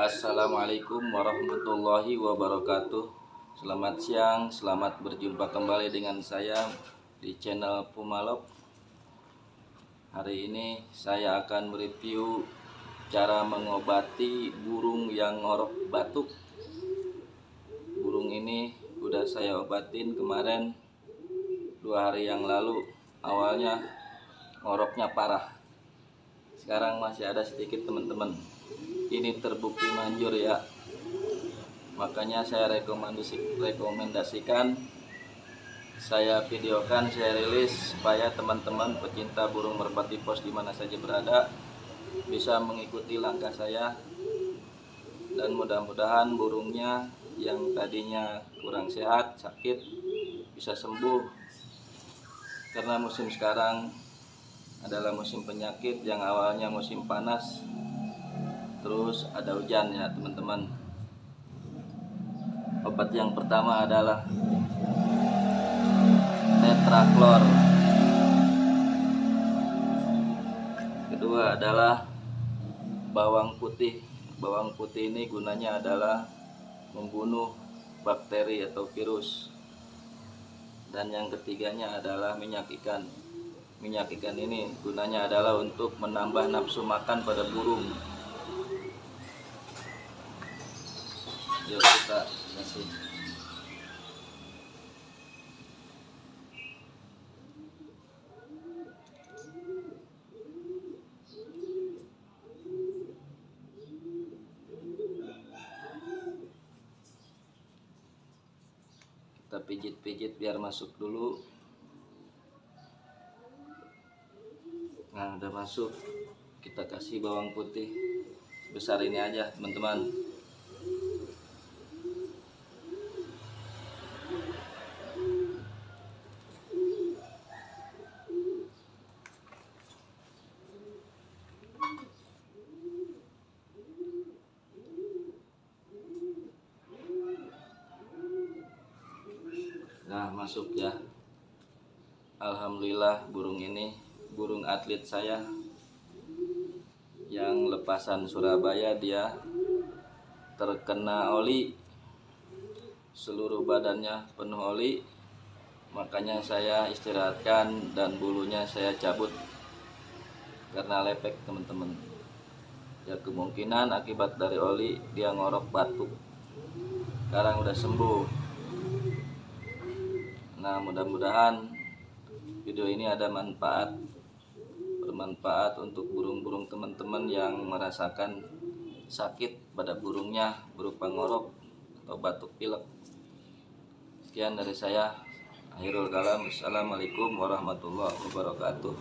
Assalamualaikum warahmatullahi wabarakatuh. Selamat siang, selamat berjumpa kembali dengan saya di channel Pumalog. Hari ini saya akan mereview cara mengobati burung yang ngorok batuk. Burung ini udah saya obatin kemarin 2 hari yang lalu. Awalnya ngoroknya parah, sekarang masih ada sedikit teman-teman. Ini terbukti manjur ya, makanya saya rekomendasikan, saya videokan, saya rilis supaya teman-teman pecinta burung merpati pos di mana saja berada bisa mengikuti langkah saya, dan mudah-mudahan burungnya yang tadinya kurang sehat, sakit, bisa sembuh. Karena musim sekarang adalah musim penyakit, yang awalnya musim panas terus ada hujan ya teman-teman. Obat yang pertama adalah tetraklor. Kedua adalah bawang putih. Bawang putih ini gunanya adalah membunuh bakteri atau virus. Dan yang ketiganya adalah minyak ikan. Minyak ikan ini gunanya adalah untuk menambah nafsu makan pada burung. Yuk kita kasih. Kita pijit-pijit biar masuk dulu. Nah, udah masuk. Kita kasih bawang putih sebesar ini aja teman-teman. Nah, masuk ya. Alhamdulillah, burung ini burung atlet saya yang lepasan Surabaya. Dia terkena oli, seluruh badannya penuh oli, makanya saya istirahatkan dan bulunya saya cabut karena lepek teman-teman. Ya, kemungkinan akibat dari oli dia ngorok batuk. Sekarang udah sembuh. Nah, mudah-mudahan video ini ada bermanfaat untuk burung-burung teman-teman yang merasakan sakit pada burungnya berupa ngorok atau batuk pilek. Sekian dari saya, akhirul kalam. Assalamualaikum warahmatullahi wabarakatuh.